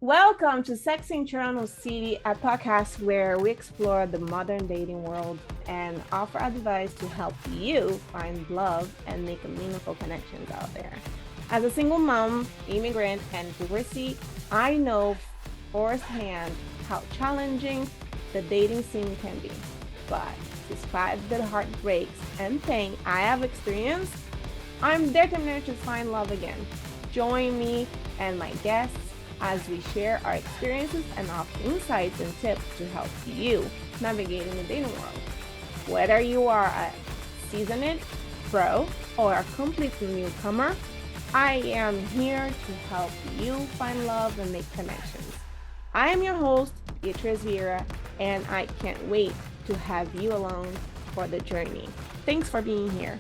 Welcome to Sex in Toronto City, a podcast where we explore the modern dating world and offer advice to help you find love and make meaningful connections out there. As a single mom, immigrant, and divorcee, I know firsthand how challenging the dating scene can be. But despite the heartbreaks and pain I have experienced, I'm determined to find love again. Join me and my guests as we share our experiences and offer insights and tips to help you navigate in the dating world. Whether you are a seasoned pro or a complete newcomer, I am here to help you find love and make connections. I am your host, Beatrice Vieira, and I can't wait to have you along for the journey. Thanks for being here.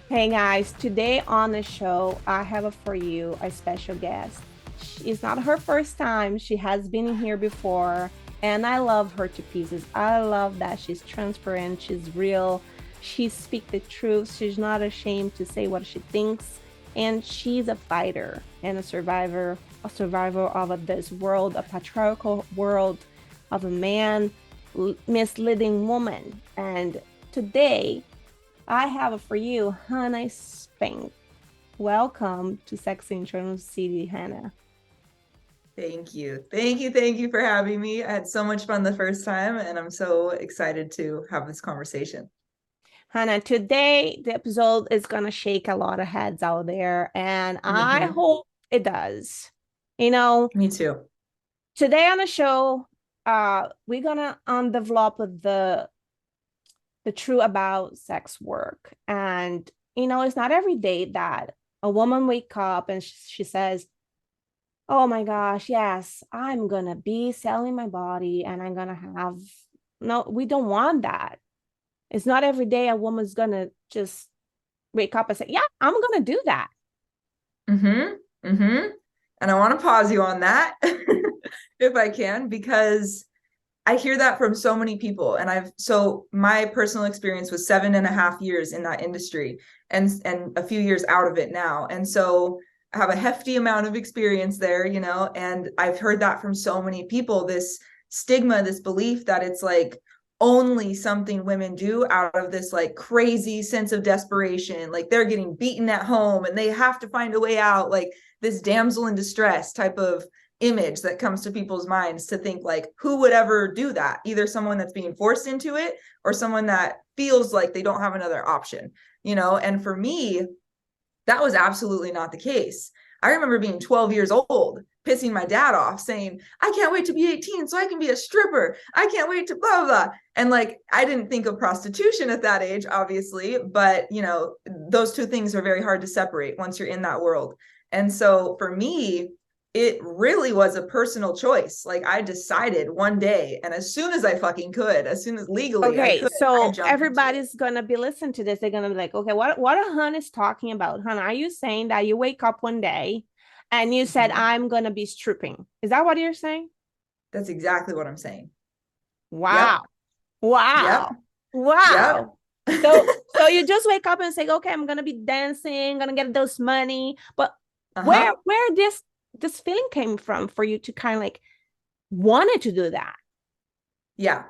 Hey guys, today on the show, I have for you a special guest. It's not her first time. She has been here before, and I love her to pieces. I love that she's transparent, she's real, she speaks the truth, she's not ashamed to say what she thinks, and she's a fighter and a survivor of this world, a patriarchal world of a man misleading woman. And today, I have for you Hannah Spank. Welcome to Sex in Toronto City, Hannah. Thank you. Thank you for having me. I had so much fun the first time, and I'm so excited to have this conversation. Hannah, today the episode is going to shake a lot of heads out there, and I hope it does. Me too. Today on the show, we're going to develop the truth about sex work. And, it's not every day that a woman wake up and she says, oh my gosh, yes, I'm going to be selling my body and I'm going to have, no, we don't want that. It's not every day a woman's going to just wake up and say, yeah, I'm going to do that. And I want to pause you on that if I can, because I hear that from so many people. And so my personal experience was 7.5 years in that industry and a few years out of it now. And so I have a hefty amount of experience there, and I've heard that from so many people, this stigma, this belief that it's like only something women do out of this like crazy sense of desperation. Like they're getting beaten at home and they have to find a way out, like this damsel in distress type of image that comes to people's minds, to think like, who would ever do that? Either someone that's being forced into it or someone that feels like they don't have another option, and for me, that was absolutely not the case. I remember being 12 years old, pissing my dad off, saying, I can't wait to be 18 so I can be a stripper. I can't wait to blah, blah, blah. And like, I didn't think of prostitution at that age, obviously, but those two things are very hard to separate once you're in that world. And so for me, it really was a personal choice. Like I decided one day, and as soon as I fucking could, as soon as legally I could, so everybody's gonna be listening to this. They're gonna be like, okay, what Hannah is talking about? Hannah, are you saying that you wake up one day and you said, I'm gonna be stripping? Is that what you're saying? That's exactly what I'm saying. Wow. Yep. Wow. Yep. Wow. Yep. So you just wake up and say, okay, I'm gonna be dancing, gonna get those money. But where this feeling came from for you to kind of like wanted to do that? Yeah.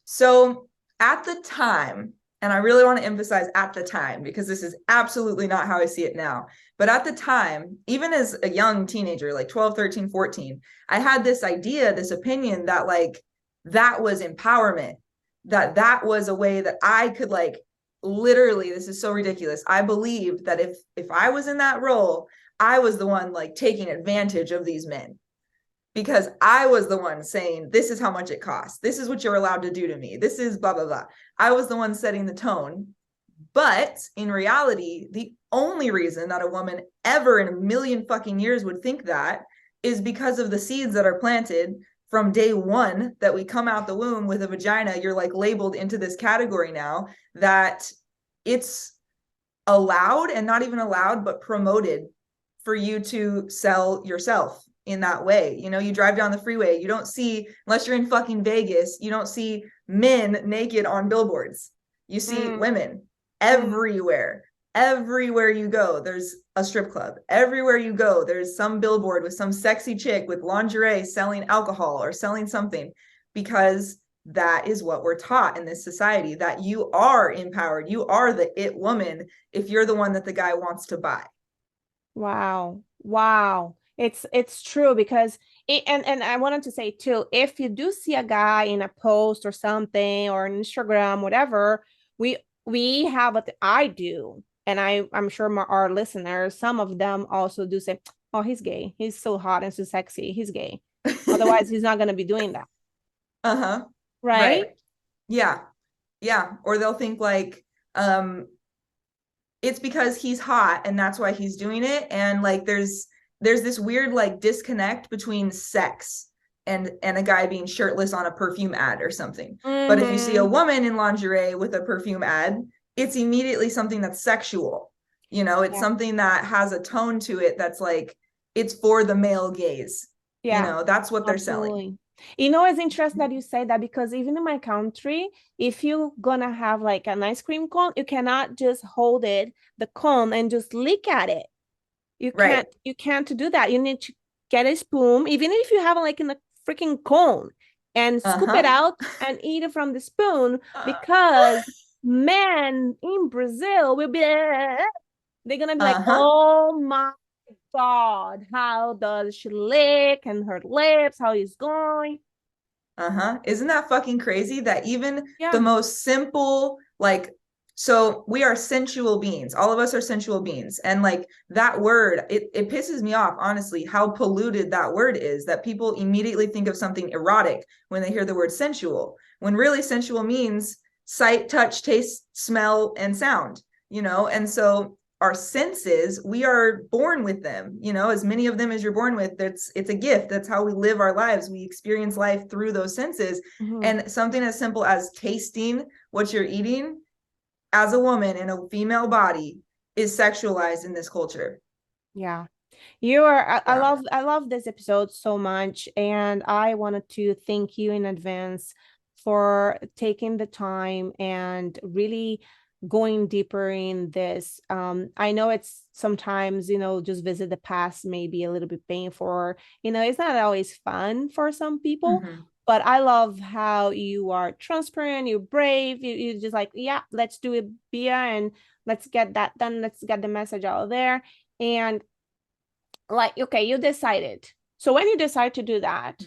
So at the time, and I really want to emphasize at the time, because this is absolutely not how I see it now. But at the time, even as a young teenager, like 12, 13, 14, I had this idea, this opinion that like, that was empowerment, that was a way that I could like, literally, this is so ridiculous. I believed that if I was in that role, I was the one like taking advantage of these men, because I was the one saying, this is how much it costs. This is what you're allowed to do to me. This is blah, blah, blah. I was the one setting the tone. But in reality, the only reason that a woman ever in a million fucking years would think that is because of the seeds that are planted from day one, that we come out the womb with a vagina. You're like labeled into this category now, that it's allowed, and not even allowed, but promoted for you to sell yourself in that way. You drive down the freeway, you don't see, unless you're in fucking Vegas, you don't see men naked on billboards. You see women everywhere. everywhere you go, there's a strip club. Everywhere you go, there's some billboard with some sexy chick with lingerie selling alcohol or selling something, because that is what we're taught in this society, that you are empowered. You are the it woman if you're the one that the guy wants to buy. Wow. Wow. It's true because and I wanted to say too, if you do see a guy in a post or something or on Instagram, whatever, we have what I do, and I'm sure our listeners, some of them also do say, "Oh, he's gay. He's so hot and so sexy. He's gay. Otherwise, he's not gonna be doing that." Uh-huh. Right? Right. Yeah. Yeah. Or they'll think like, it's because he's hot and that's why he's doing it. And like there's this weird like disconnect between sex and a guy being shirtless on a perfume ad or something. But if you see a woman in lingerie with a perfume ad, it's immediately something that's sexual. You know, it's something that has a tone to it that's like, it's for the male gaze. You know, that's what they're selling. You know, it's interesting that you say that, because even in my country, if you're gonna have like an ice cream cone, you cannot just hold it, the cone, and just lick at it. You can't do that. You need to get a spoon, even if you have like in a freaking cone, and scoop it out and eat it from the spoon, because men in Brazil will be they're gonna be like, oh my God, how does she lick and her lips, how is going? Isn't that fucking crazy that even the most simple, like, so we are sensual beings. All of us are sensual beings. And like that word, it pisses me off, honestly, how polluted that word is, that people immediately think of something erotic when they hear the word sensual, when really sensual means sight, touch, taste, smell, and sound, you know? And so our senses, we are born with them, you know, as many of them as you're born with. It's a gift. That's how we live our lives. We experience life through those senses. And something as simple as tasting what you're eating as a woman in a female body is sexualized in this culture. Yeah. You are, I love this episode so much. And I wanted to thank you in advance for taking the time and really going deeper in this. I know it's sometimes, you know, just visit the past may be a little bit painful, or, you know, it's not always fun for some people. But I love how you are transparent, you're brave, you're just like, yeah, let's do it, Bia, and let's get that done. Let's get the message out there. And like, okay, you decided. So when you decide to do that,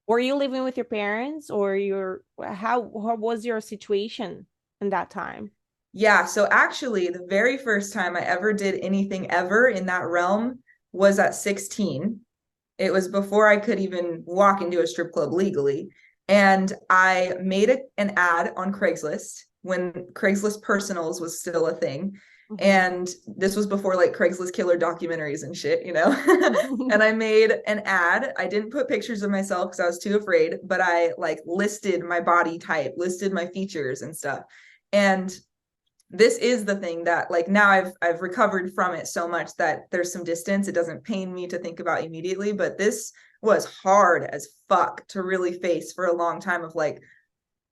were you living with your parents, or how was your situation in that time? Yeah, so actually the very first time I ever did anything ever in that realm was at 16. It was before I could even walk into a strip club legally. And I made an ad on Craigslist when Craigslist personals was still a thing. And this was before like Craigslist killer documentaries and shit, you know? And I made an ad. I didn't put pictures of myself because I was too afraid, but I like listed my body type, listed my features and stuff. And this is the thing that like now I've recovered from it so much that there's some distance. It doesn't pain me to think about immediately, but this was hard as fuck to really face for a long time of like,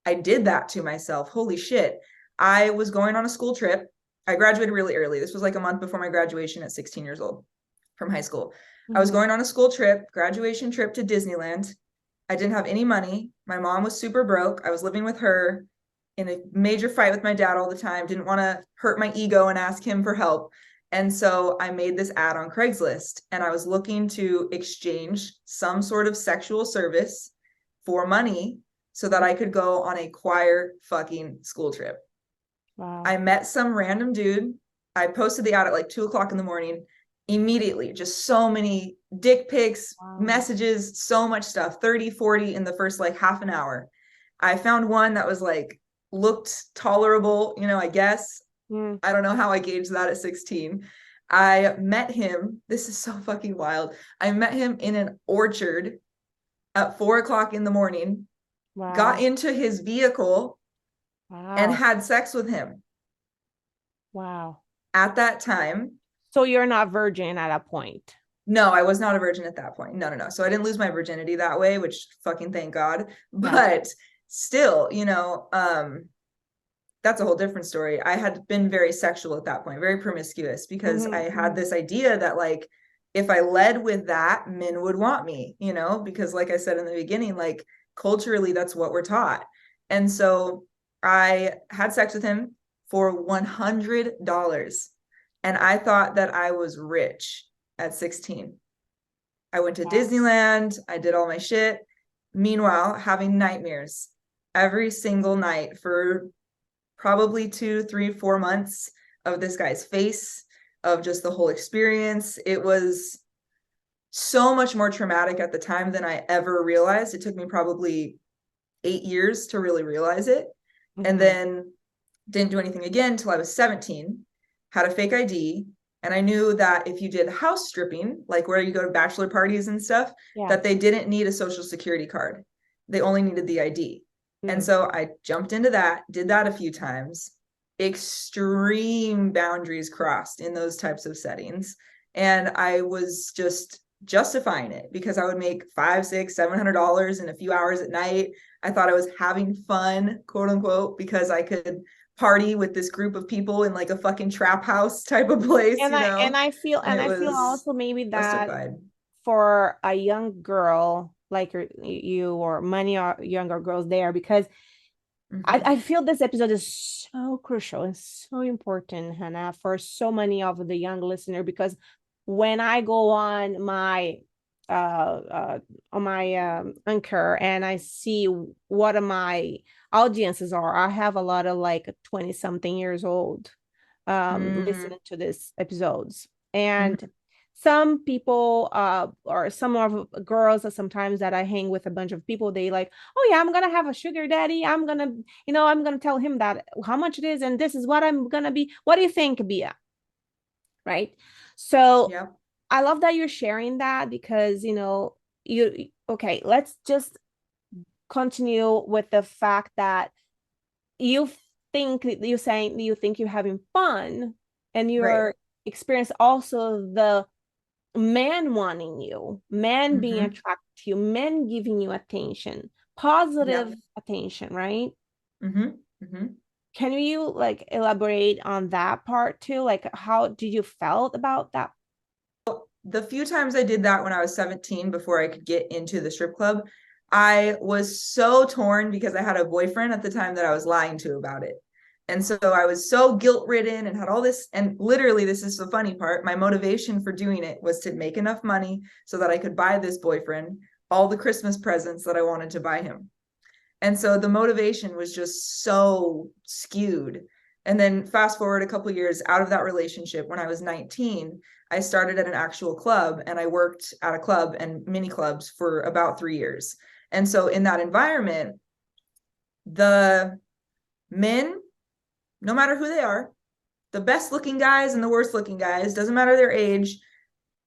I did that to myself. Holy shit. I was going on a school trip. I graduated really early. This was like a month before my graduation at 16 years old from high school. I was going on a school trip, graduation trip to Disneyland. I didn't have any money. My mom was super broke. I was living with her, in a major fight with my dad all the time, didn't want to hurt my ego and ask him for help. And so I made this ad on Craigslist, and I was looking to exchange some sort of sexual service for money so that I could go on a choir fucking school trip. Wow. I met some random dude. I posted the ad at like 2:00 in the morning. Immediately, just so many dick pics, messages, so much stuff, 30, 40 in the first like half an hour. I found one that was like, looked tolerable, you know, I guess. I don't know how I gauged that at 16. I met him. This is so fucking wild. I met him in an orchard at 4:00 in the morning, got into his vehicle and had sex with him. Wow. At that time. So you're not virgin at that point? No, I was not a virgin at that point. No. So I didn't lose my virginity that way, which fucking thank God. But still, you know, that's a whole different story. I had been very sexual at that point, very promiscuous, because I had this idea that like, if I led with that, men would want me, you know, because like I said in the beginning, like culturally, that's what we're taught. And so I had sex with him for $100. And I thought that I was rich at 16. I went to Disneyland. I did all my shit. Meanwhile, having nightmares every single night for probably 2, 3, 4 months of this guy's face, of just the whole experience. It was so much more traumatic at the time than I ever realized. It took me probably 8 years to really realize it. And then didn't do anything again until I was 17, had a fake ID. And I knew that if you did house stripping, like where you go to bachelor parties and stuff, that they didn't need a social security card. They only needed the ID. And so I jumped into that, did that a few times. Extreme boundaries crossed in those types of settings. And I was just justifying it because I would make $500, $600, $700 in a few hours at night. I thought I was having fun, quote unquote, because I could party with this group of people in like a fucking trap house type of place. And I feel also maybe that justified. For a young girl like you or many younger girls there, because I feel this episode is so crucial and so important, Hannah, for so many of the young listener, because when I go on my Anchor and I see what my audiences are, I have a lot of like 20 something years old listening to these episodes. And some people or some of girls sometimes that I hang with a bunch of people, they like, oh yeah, I'm gonna have a sugar daddy, I'm gonna tell him that how much it is and this is what I'm gonna be. What do you think, Bia? Right? So I love that you're sharing that, because okay, let's just continue with the fact that you think you're having fun, and you're experience also the man wanting you, men being attracted to you, men giving you attention, positive attention, right? Can you like elaborate on that part too? Like, how did you felt about that? The few times I did that when I was 17, before I could get into the strip club, I was so torn because I had a boyfriend at the time that I was lying to about it. And so I was so guilt-ridden and had all this, and literally, this is the funny part, my motivation for doing it was to make enough money so that I could buy this boyfriend all the Christmas presents that I wanted to buy him. And so the motivation was just so skewed. And then fast forward a couple years out of that relationship, when I was 19, I started at an actual club, and I worked at a club and mini clubs for about 3 years. And so in that environment, the men, no matter who they are, the best looking guys and the worst looking guys, doesn't matter their age,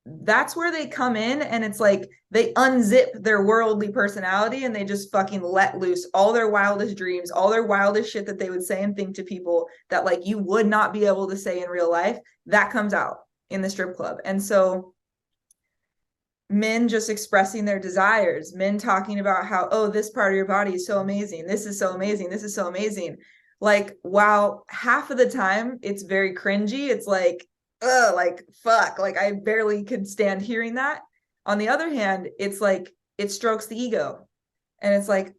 that's where they come in, and it's like they unzip their worldly personality and they just fucking let loose all their wildest dreams, all their wildest shit that they would say and think to people that like you would not be able to say in real life. That comes out in the strip club. And so men just expressing their desires, men talking about how, oh, this part of your body is so amazing, this is so amazing, this is so amazing. Like, while half of the time it's very cringy, it's like, like, fuck, like I barely could stand hearing that. On the other hand, it's like, it strokes the ego. And it's like,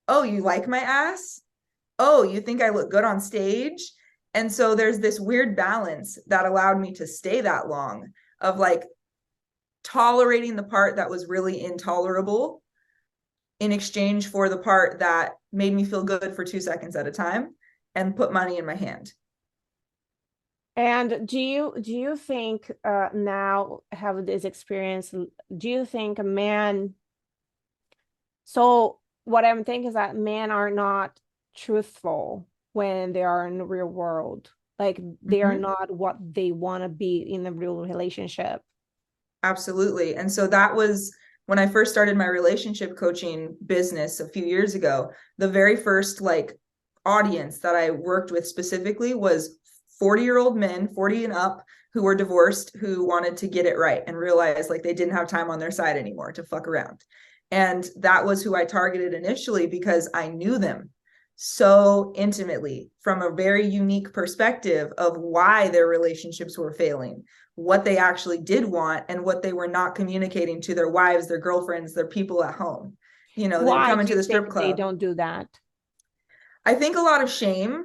oh, you like my ass? Oh, you think I look good on stage? And so there's this weird balance that allowed me to stay that long, of like tolerating the part that was really intolerable in exchange for the part that made me feel good for 2 seconds at a time and put money in my hand. And do you think now have this experience, do you think a man, so what I'm thinking is that men are not truthful when they are in the real world, like they are not what they want to be in a real relationship? Absolutely. And so that was when I first started my relationship coaching business a few years ago. The very first like audience that I worked with specifically was 40-year-old men, 40 and up, who were divorced, who wanted to get it right and realized like they didn't have time on their side anymore to fuck around. And that was who I targeted initially because I knew them. so intimately from a very unique perspective of why their relationships were failing, what they actually did want, and what they were not communicating to their wives, their girlfriends, their people at home. They would Why come do into you the strip think they club. don't do that? I think a lot of shame.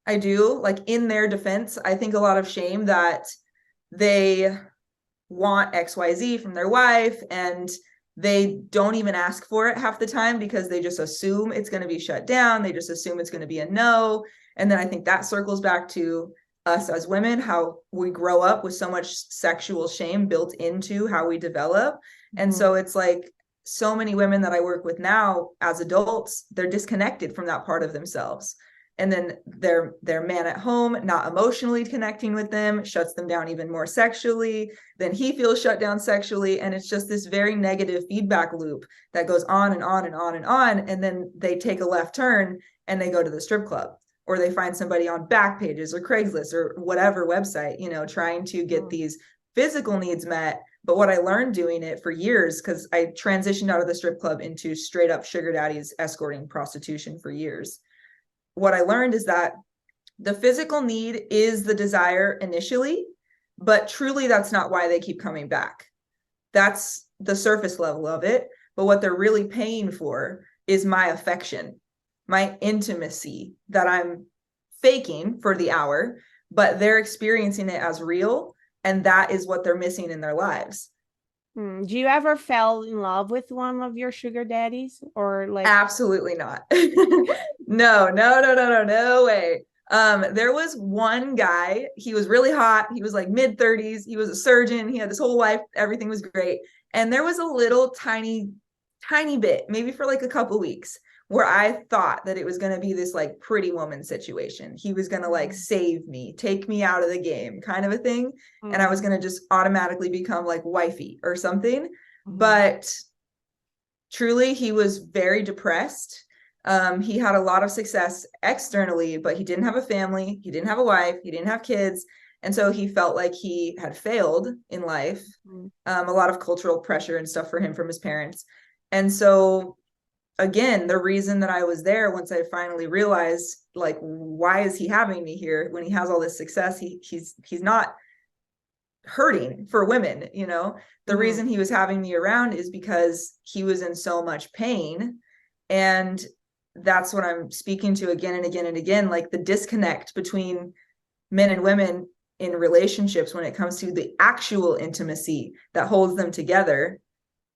I do. Like, in their defense, I think a lot of shame that they want XYZ from their wife, and they don't even ask for it half the time because they just assume it's going to be shut down. They just assume it's going to be a no. And then I think that circles back to us as women, how we grow up with so much sexual shame built into how we develop. And Mhm. so it's like, so many women that I work with now as adults, they're disconnected from that part of themselves. And then their man at home, not emotionally connecting with them, shuts them down even more sexually. Then he feels shut down sexually. And it's just this very negative feedback loop that goes on and on and on and on. And then they take a left turn and they go to the strip club, or they find somebody on Backpages or Craigslist or whatever website, trying to get these physical needs met. But what I learned doing it for years, because I transitioned out of the strip club into straight up sugar daddies, escorting, prostitution for years. What I learned is that the physical need is the desire initially, but truly that's not why they keep coming back. That's the surface level of it. But what they're really paying for is my affection, my intimacy that I'm faking for the hour, but they're experiencing it as real. And that is what they're missing in their lives. Do you ever fell in love with one of your sugar daddies, or like? Absolutely not. No way. There was one guy, he was really hot. He was like mid-30s. He was a surgeon. He had this whole life. Everything was great. And there was a little tiny bit, maybe for like a couple weeks, where I thought that it was going to be this like Pretty Woman situation. He was going to like save me, take me out of the game kind of a thing. And I was going to just automatically become like wifey or something. But truly, he was very depressed. He had a lot of success externally, but he didn't have a family. He didn't have a wife. He didn't have kids. And so he felt like he had failed in life. A lot of cultural pressure and stuff for him from his parents. And so, again, the reason that I was there, once I finally realized, like, why is he having me here when he has all this success? He's not hurting for women. The reason he was having me around is because he was in so much pain. And that's what I'm speaking to again and again and again, like the disconnect between men and women in relationships when it comes to the actual intimacy that holds them together.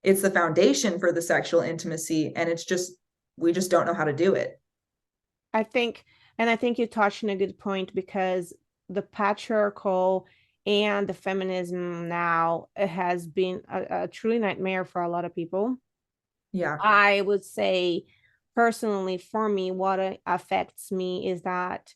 It's the foundation for the sexual intimacy, and we just don't know how to do it. I think you touched on a good point, because the patriarchal and the feminism now, it has been a truly nightmare for a lot of people. Yeah. I would say, personally, for me, what affects me is that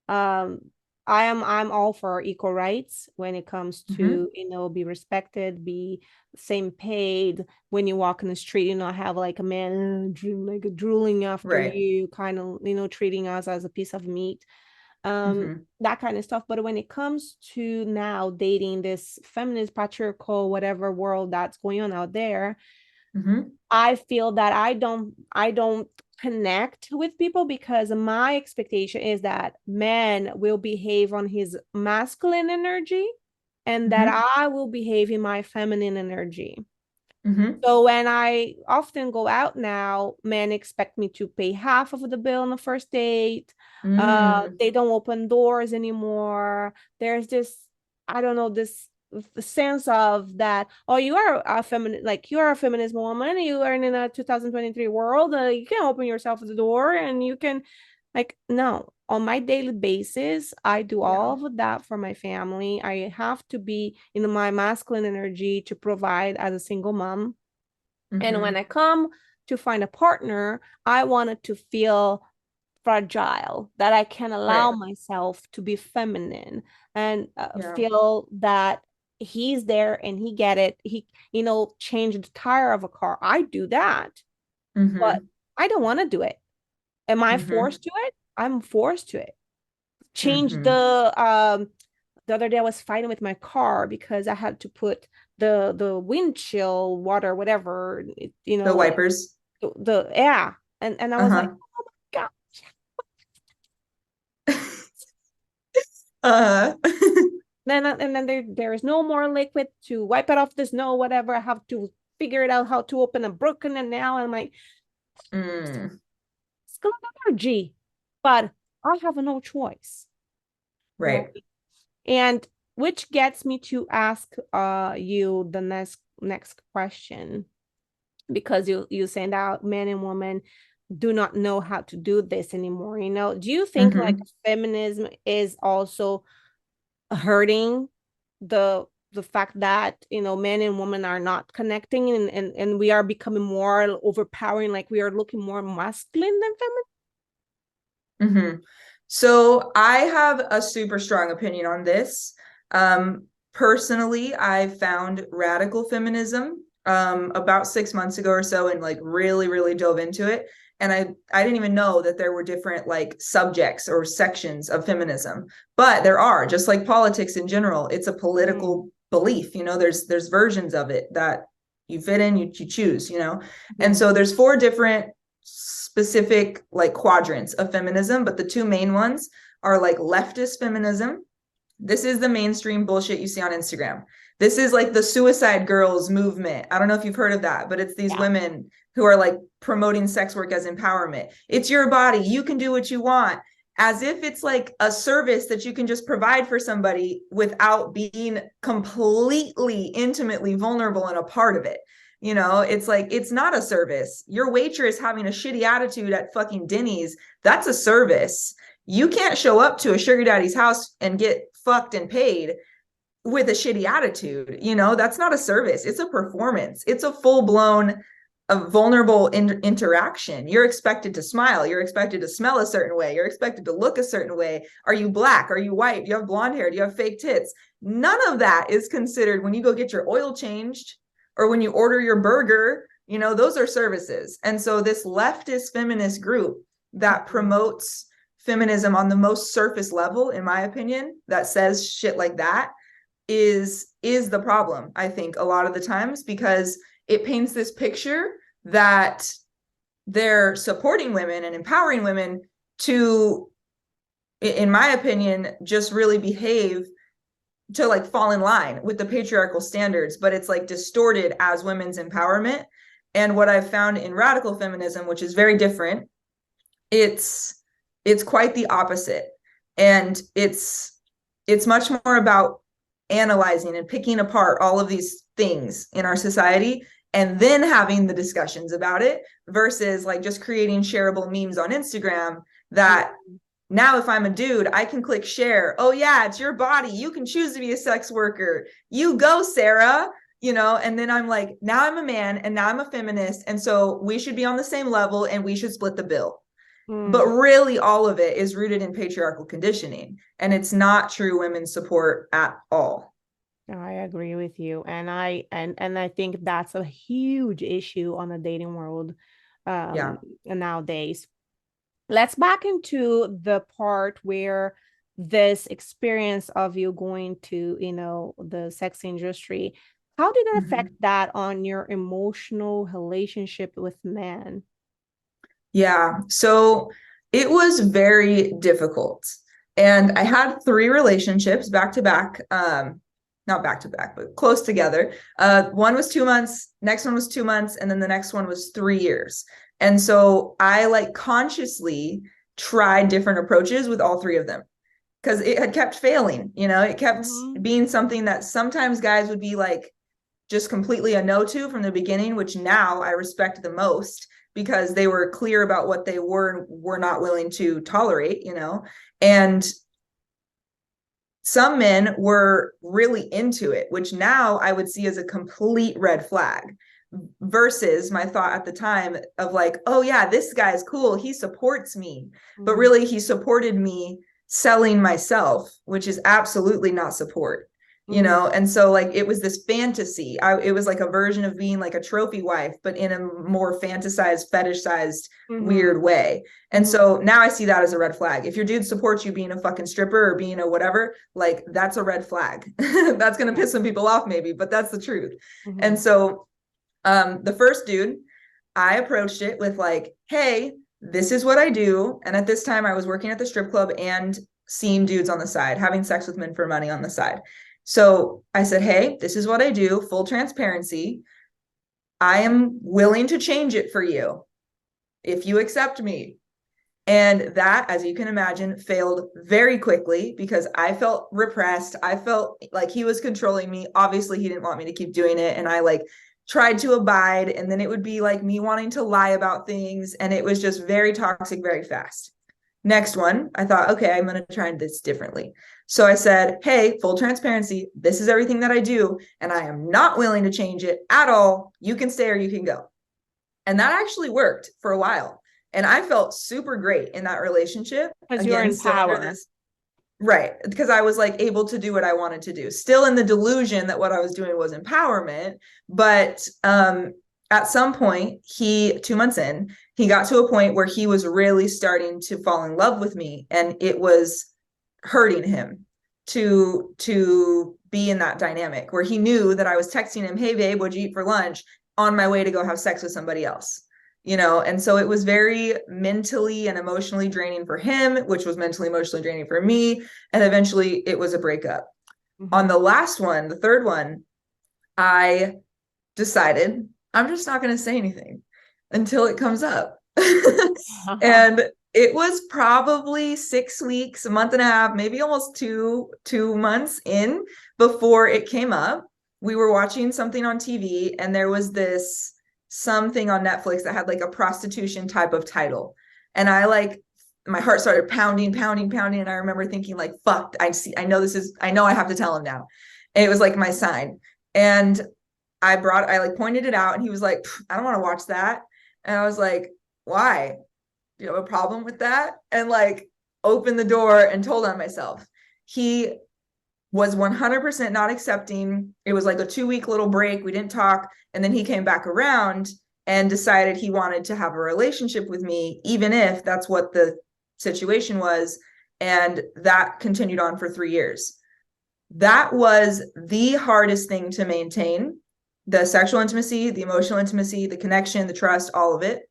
um I'm all for equal rights when it comes to, be respected, be same paid. When you walk in the street, have like a man drooling after Right. you, kind of, treating us as a piece of meat, that kind of stuff. But when it comes to now dating this feminist, patriarchal, whatever world that's going on out there, I feel that I don't connect with people, because my expectation is that man will behave on his masculine energy, and that I will behave in my feminine energy. So when I often go out now, men expect me to pay half of the bill on the first date. They don't open doors anymore. There's this, I don't know, this sense of that, oh, you are a feminine, like you are a feminist woman, you are in a 2023 world, you can open yourself the door, and you can, like, no, on my daily basis, I do all of that for my family. I have to be in my masculine energy to provide as a single mom. And when I come to find a partner, I wanted to feel fragile, that I can allow myself to be feminine, and feel that he's there and he get it. He, change the tire of a car. I do that, but I don't want to do it. Am I forced to it? I'm forced to it. Change the other day I was fighting with my car because I had to put the windshield water, whatever, The wipers. yeah. And I was like, oh my God, Uh, And then there is no more liquid to wipe it off the snow, whatever. I have to figure it out how to open a broken nail. I'm like, it's good energy, but I have no choice. right. And which gets me to ask you the next question, because you saying that men and women do not know how to do this anymore. Do you think like feminism is also hurting the fact that men and women are not connecting, and we are becoming more overpowering, like we are looking more masculine than feminine? So I have a super strong opinion on this. Personally, I found radical feminism about 6 months ago or so, and like really, really dove into it. And I didn't even know that there were different like subjects or sections of feminism, but there are, just like politics in general. It's a political belief, there's versions of it that you fit in, you choose, and so there's 4 different specific like quadrants of feminism, but the 2 main ones are like leftist feminism. This is the mainstream bullshit you see on Instagram. This is like the suicide girls movement. I don't know if you've heard of that, but it's these women who are like promoting sex work as empowerment. It's your body. You can do what you want, as if it's like a service that you can just provide for somebody without being completely intimately vulnerable and a part of it. It's like, it's not a service. Your waitress having a shitty attitude at fucking Denny's, that's a service. You can't show up to a sugar daddy's house and get fucked and paid with a shitty attitude. That's not a service. It's a performance. It's a full-blown, a vulnerable interaction. You're expected to smile. You're expected to smell a certain way. You're expected to look a certain way. Are you black? Are you white? Do you have blonde hair? Do you have fake tits? None of that is considered when you go get your oil changed or when you order your burger. Those are services. And so this leftist feminist group that promotes feminism on the most surface level, in my opinion, that says shit like that is the problem, I think, a lot of the times, because it paints this picture that they're supporting women and empowering women to, in my opinion, just really behave to like fall in line with the patriarchal standards, but it's like distorted as women's empowerment. And what I've found in radical feminism, which is very different, it's quite the opposite. And it's much more about analyzing and picking apart all of these things in our society and then having the discussions about it, versus like just creating shareable memes on Instagram that now if I'm a dude, I can click share. Oh yeah, it's your body. You can choose to be a sex worker. You go, Sarah. And then I'm like, now I'm a man and now I'm a feminist. And so we should be on the same level and we should split the bill. But really all of it is rooted in patriarchal conditioning, and it's not true women's support at all. I agree with you. And I think that's a huge issue on the dating world nowadays. Let's back into the part where this experience of you going to, the sex industry, how did it affect that on your emotional relationship with men? Yeah, so it was very difficult. And I had 3 relationships back to back, not back to back, but close together. One was 2 months, next one was 2 months, and then the next one was 3 years. And so I like consciously tried different approaches with all 3 of them, because it had kept failing. It kept being something that sometimes guys would be like just completely a no to from the beginning, which now I respect the most, because they were clear about what they were not willing to tolerate, and some men were really into it, which now I would see as a complete red flag, versus my thought at the time of like, oh yeah, this guy's cool. He supports me, but really he supported me selling myself, which is absolutely not support. And so like it was this fantasy. It was like a version of being like a trophy wife, but in a more fantasized, fetishized, weird way. And so now I see that as a red flag. If your dude supports you being a fucking stripper or being a whatever, like that's a red flag. That's going to piss some people off maybe, but that's the truth. And so the first dude, I approached it with like, hey, this is what I do. And at this time I was working at the strip club and seeing dudes on the side, having sex with men for money on the side. So I said, hey, this is what I do, full transparency. I am willing to change it for you if you accept me. And that, as you can imagine, failed very quickly because I felt repressed. I felt like he was controlling me. Obviously, he didn't want me to keep doing it. And I like tried to abide. And then it would be like me wanting to lie about things. And it was just very toxic, very fast. Next one, I thought, okay, I'm going to try this differently. So I said, hey, full transparency, this is everything that I do, and I am not willing to change it at all. You can stay or you can go. And that actually worked for a while. And I felt super great in that relationship. Because you're in power. Right. Because I was like able to do what I wanted to do. Still in the delusion that what I was doing was empowerment. But at some point, 2 months in, he got to a point where he was really starting to fall in love with me. And it was hurting him to be in that dynamic where he knew that I was texting him, hey, babe, what'd you eat for lunch? On my way to go have sex with somebody else. And so it was very mentally and emotionally draining for him, which was mentally, emotionally draining for me. And eventually it was a breakup. Mm-hmm. On the last one, the third one, I decided I'm just not going to say anything until it comes up. And it was probably 6 weeks, a month and a half, maybe almost two months in before it came up. We were watching something on TV and there was something on Netflix that had like a prostitution type of title. And my heart started pounding. And I remember thinking like, fuck, I know I have to tell him now. And it was like my sign. And I pointed it out and he was like, I don't want to watch that. And I was like, why? Do you have a problem with that? And like opened the door and told on myself. He was 100% not accepting. It was like a 2-week little break. We didn't talk. And then he came back around and decided he wanted to have a relationship with me, even if that's what the situation was. And that continued on for 3 years. That was the hardest thing to maintain. The sexual intimacy, the emotional intimacy, the connection, the trust, all of it.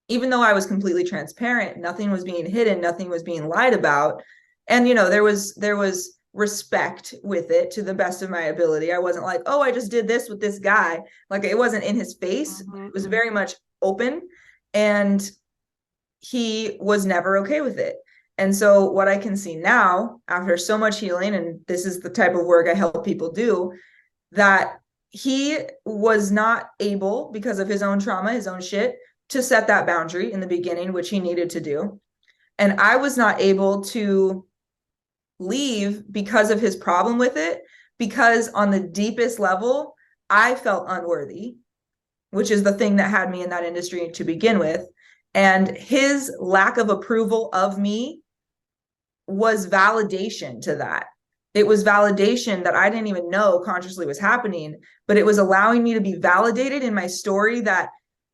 Even though I was completely transparent, nothing was being hidden, nothing was being lied about. And, there was respect with it to the best of my ability. I wasn't like, oh, I just did this with this guy. Like it wasn't in his face. It was very much open. And he was never okay with it. And so what I can see now, after so much healing, and this is the type of work I help people do, that he was not able, because of his own trauma, his own shit, to set that boundary in the beginning, which he needed to do. And I was not able to leave because of his problem with it, because on the deepest level, I felt unworthy, which is the thing that had me in that industry to begin with. And his lack of approval of me was validation to that. It was validation that I didn't even know consciously was happening, but it was allowing me to be validated in my story that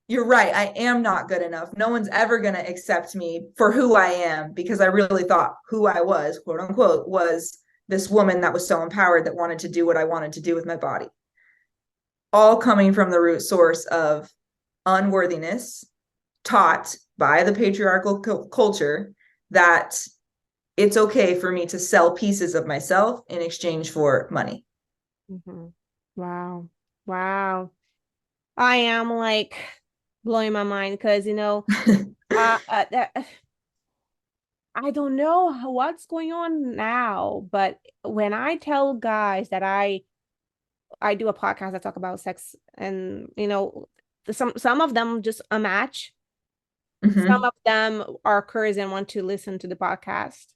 you're right, I am not good enough. No one's ever going to accept me for who I am, because I really thought who I was, quote unquote, was this woman that was so empowered that wanted to do what I wanted to do with my body. All coming from the root source of unworthiness taught by the patriarchal culture that it's okay for me to sell pieces of myself in exchange for money. Mm-hmm. Wow. I am like blowing my mind because, I don't know what's going on now, but when I tell guys that I do a podcast that talk about sex, and some of them just a match. Mm-hmm. Some of them are curious and want to listen to the podcast.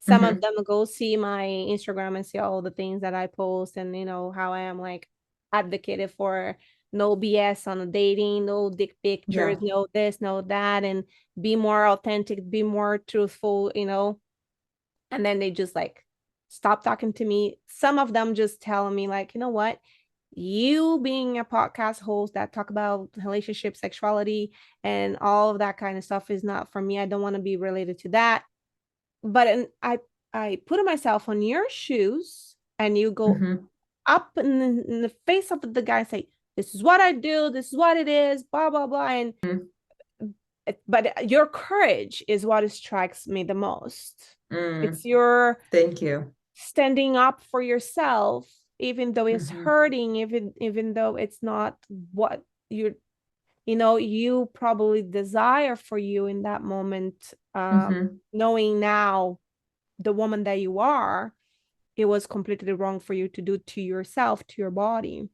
Some of them go see my Instagram and see all the things that I post, and how I am like advocated for no BS on dating, no dick pictures, no this, no that, and be more authentic, be more truthful, and then they just like stop talking to me. Some of them just tell me like, you know what, you being a podcast host that talk about relationship, sexuality, and all of that kind of stuff is not for me. I don't want to be related to that. But I put myself on your shoes, and you go up in the face of the guy and say, this is what I do, this is what it is, blah, blah, blah. And but your courage is what strikes me the most. Mm, It's your thank you. standing up for yourself, even though it's Mm-hmm. hurting, even though it's not what you probably desire for you in that moment. Mm-hmm. Knowing now the woman that you are, it was completely wrong for you to do to yourself, to your body.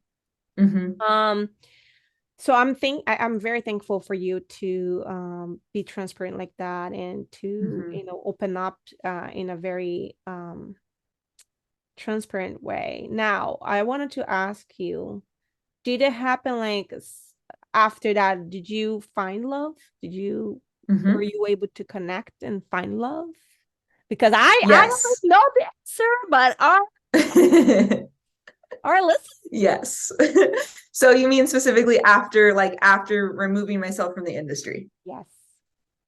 Mm-hmm. Um, so I'm very thankful for you to be transparent like that, and to Mm-hmm. open up in a very transparent way. Now, I wanted to ask you, did it happen like after that? Did you find love? Were Mm-hmm. you able to connect and find love? Because I don't Yes. know the answer, but our listen. Yes. So you mean specifically after removing myself from the industry? Yes.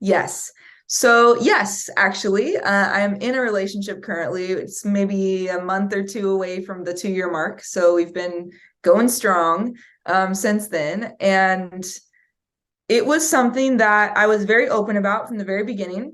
Yes. So yes, actually, I'm in a relationship currently. It's maybe a month or two away from the 2 year mark. So we've been going strong since then. And it was something that I was very open about from the very beginning,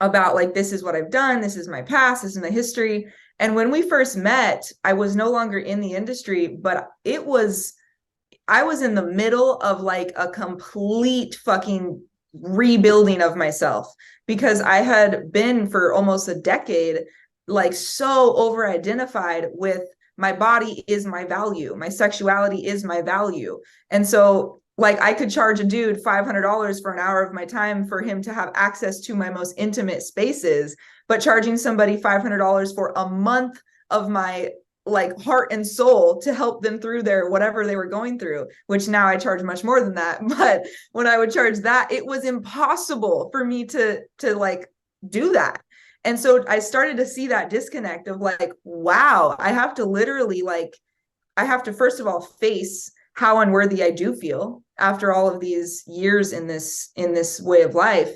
about like, this is what I've done, this is my past, this is my history. And when we first met, I was no longer in the industry, but I was in the middle of like a complete fucking rebuilding of myself, because I had been for almost a decade like so over identified with my body is my value, my sexuality is my value. And so like I could charge a dude $500 for an hour of my time for him to have access to my most intimate spaces, but charging somebody $500 for a month of my like heart and soul to help them through their whatever they were going through, which now I charge much more than that. But when I would charge that, it was impossible for me to like do that. And so I started to see that disconnect of like, wow, I have to literally like, I have to first of all face how unworthy I do feel after all of these years in this way of life.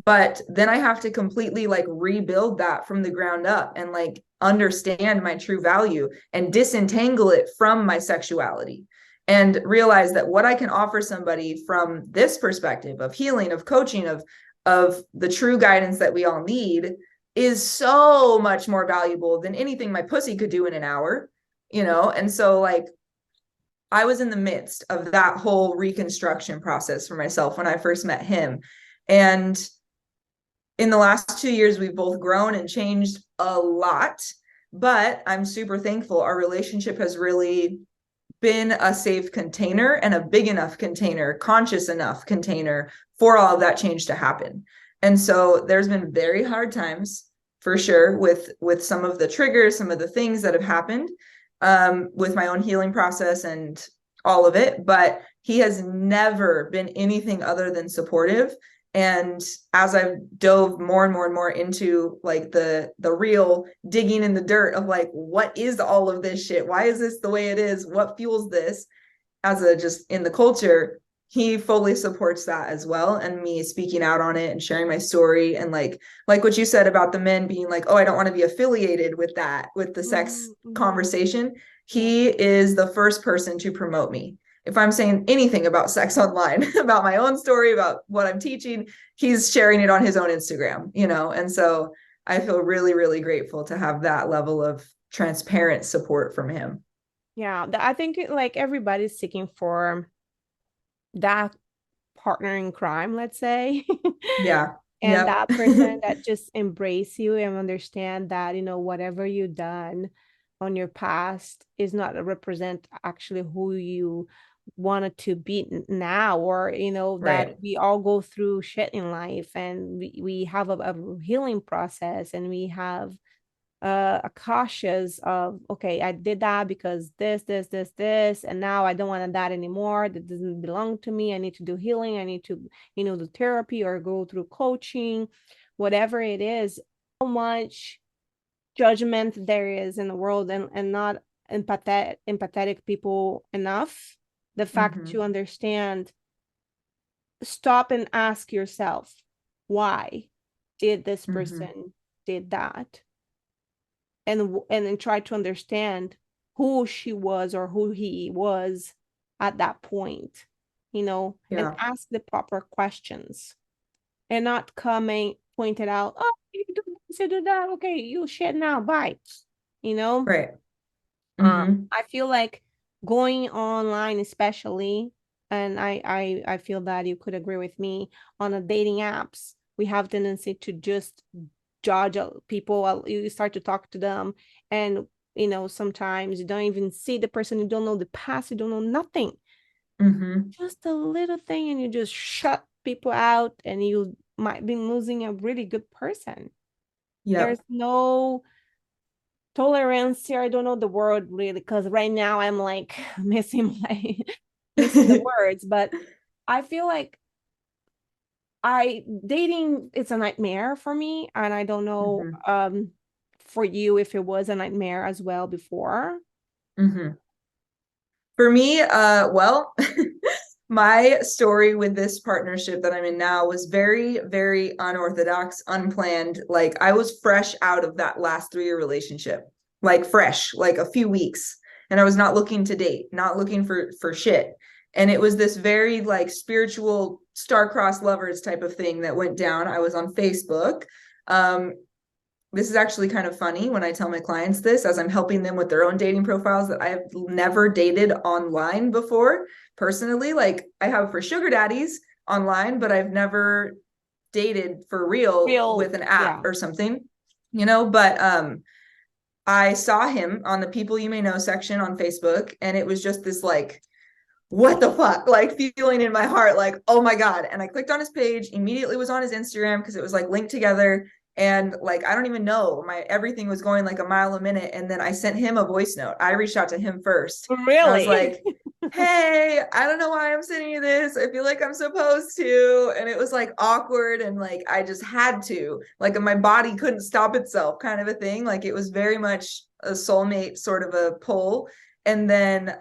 But then I have to completely like rebuild that from the ground up and like understand my true value and disentangle it from my sexuality, and realize that what I can offer somebody from this perspective of healing, of coaching, of the true guidance that we all need is so much more valuable than anything my pussy could do in an hour, you know? And so like I was in the midst of that whole reconstruction process for myself when I first met him. And in the last 2 years, we've both grown and changed a lot, but I'm super thankful. Our relationship has really been a safe container and a big enough container, conscious enough container for all of that change to happen. And so there's been very hard times for sure with some of the triggers, some of the things that have happened with my own healing process and all of it. But he has never been anything other than supportive. And as I've dove more and more and more into like the real digging in the dirt of like, what is all of this shit? Why is this the way it is? What fuels this? As a just in the culture, he fully supports that as well, and me speaking out on it and sharing my story. And like what you said about the men being like, oh, I don't want to be affiliated with that, with the sex Mm-hmm. conversation. Yeah. He is the first person to promote me. If I'm saying anything about sex online, about my own story, about what I'm teaching, he's sharing it on his own Instagram, you know? And so I feel really, really grateful to have that level of transparent support from him. Yeah, I think like everybody's seeking for that partner in crime, let's say. Yeah. And Yep. that person that just embrace you and understand that, whatever you've done on your past is not a represent actually who you wanted to be now, or that Right. we all go through shit in life, and we have a healing process, and we have a cautious of, okay, I did that because this, and now I don't want that anymore. That doesn't belong to me. I need to do healing. I need to, do therapy or go through coaching, whatever it is. So much judgment there is in the world, and not empathetic people enough. The fact Mm-hmm. to understand, stop and ask yourself, why did this Mm-hmm. person did that? And then try to understand who she was or who he was at that point, and Yeah. ask the proper questions, and not coming pointed out, oh, you do If you do that, okay, you shit now, bye. You know, Right. Mm-hmm. I feel like going online, especially, and I feel that you could agree with me, on the dating apps, we have tendency to just judge people. You start to talk to them, and sometimes you don't even see the person, you don't know the past, you don't know nothing. Mm-hmm. Just a little thing, and you just shut people out, and you might be losing a really good person. There's Yep. no tolerance here. I don't know the word really, because right now I'm like missing the words, but I feel like I dating it's a nightmare for me, and I don't know Mm-hmm. for you if it was a nightmare as well before. Mm-hmm. For me, well, my story with this partnership that I'm in now was very, very unorthodox, unplanned. Like I was fresh out of that last 3-year relationship, like fresh, like a few weeks. And I was not looking to date, not looking for shit. And it was this very like spiritual star-crossed lovers type of thing that went down. I was on Facebook. Um, this is actually kind of funny when I tell my clients this as I'm helping them with their own dating profiles, that I have never dated online before personally. Like I have for sugar daddies online, but I've never dated for real Real, with an app yeah. or something, but I saw him on the people you may know section on Facebook, and it was just this like, what the fuck, like feeling in my heart, like, oh my God. And I clicked on his page, immediately was on his Instagram because it was like linked together. And like, I don't even know, my everything was going like a mile a minute. And then I sent him a voice note. I reached out to him first. And I was Really? like, hey, I don't know why I'm sending you this. I feel like I'm supposed to. And it was like awkward. And like, I just had to, like, my body couldn't stop itself, kind of a thing. Like, it was very much a soulmate sort of a pull. And then,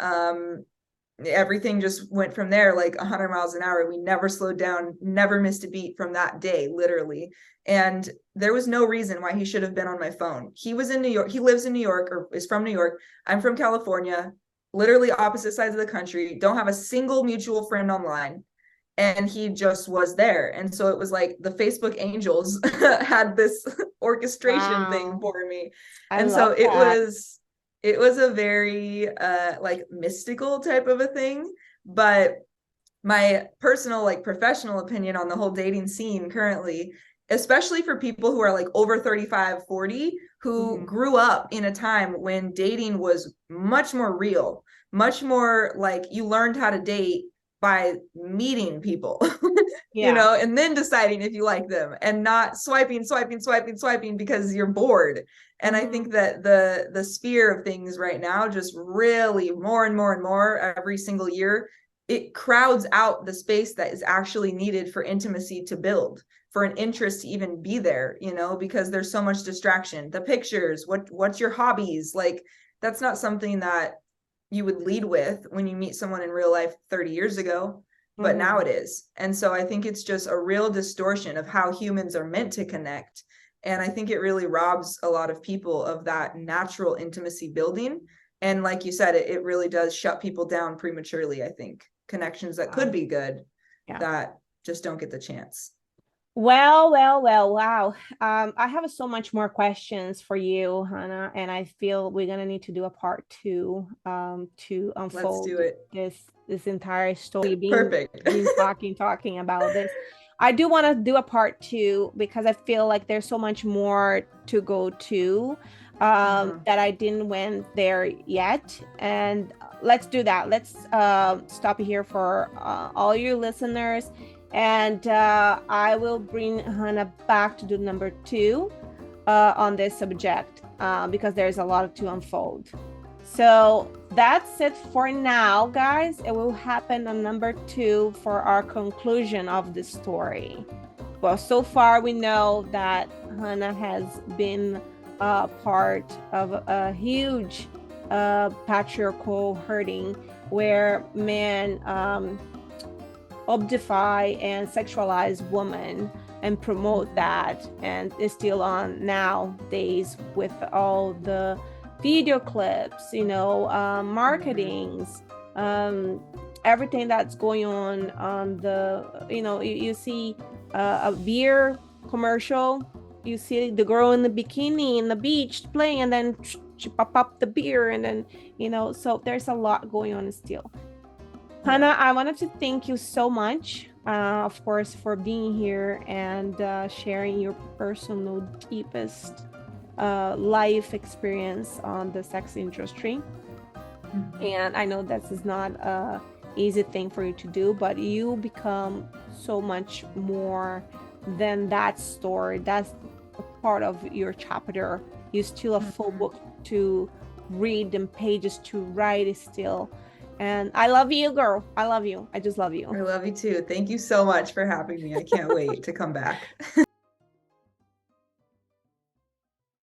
everything just went from there, like 100 miles an hour. We never slowed down, never missed a beat from that day, literally. And there was no reason why he should have been on my phone. He was in New York. He lives in New York, or is from New York. I'm from California, literally opposite sides of the country. Don't have a single mutual friend online. And he just was there. And so it was like the Facebook angels had this orchestration thing Wow. for me. I And so love that. it was a very like mystical type of a thing. But my personal, like professional opinion on the whole dating scene currently, especially for people who are like over 35, 40, who Mhm. grew up in a time when dating was much more real, much more like you learned how to date by meeting people, Yeah. and then deciding if you like them, and not swiping because you're bored. And I Mhm. think that the sphere of things right now, just really more and more and more every single year, it crowds out the space that is actually needed for intimacy to build, for an interest to even be there, because there's so much distraction. The pictures, what's your hobbies? Like, that's not something that you would lead with when you meet someone in real life 30 years ago, but now Mhm. it is. And so I think it's just a real distortion of how humans are meant to connect. And I think it really robs a lot of people of that natural intimacy building. And like you said, it really does shut people down prematurely, I think. Connections that could Wow. be good Yeah. that just don't get the chance. Well, wow. I have so much more questions for you, Hannah, and I feel we're gonna need to do a part two, to Let's unfold do it. this entire story. Perfect. Being talking about this. I do want to do a part two because I feel like there's so much more to go to, Uh-huh. that I didn't went there yet, and let's do that. Let's stop here for all your listeners. And I will bring Hannah back to do number two on this subject because there's a lot to unfold. So that's it for now, guys. It will happen on number two for our conclusion of the story. Well, so far we know that Hannah has been part of a huge patriarchal herding where men objectify and sexualize women and promote that, and is still on nowadays with all the video clips, marketings, everything that's going on the you see a beer commercial you see the girl in the bikini in the beach playing, and then she pop up the beer, and then, you know, so there's a lot going on still. Hannah, I wanted to thank you so much, of course, for being here and sharing your personal, deepest life experience on the sex industry. And I know this is not a easy thing for you to do, but you become so much more than that story. That's a part of your chapter. You still a full book to read and pages to write still. And I love you, girl. I love you. I just love you. I love you too. Thank you so much for having me. I can't wait to come back.